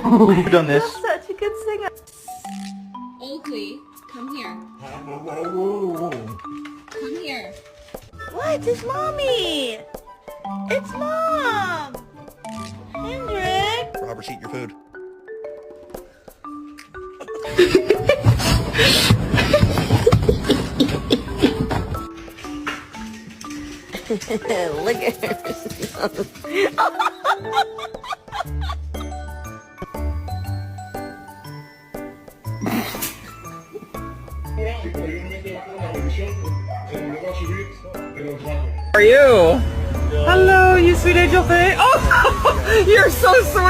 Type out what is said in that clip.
You've done this. You're such a good singer. Oakley, come here. Come here. What? It's Mommy! It's Mom! Hendrik! Robert, eat your food. Look at her. How are you? Hello, you sweet angel thing. Oh, you're so sweet.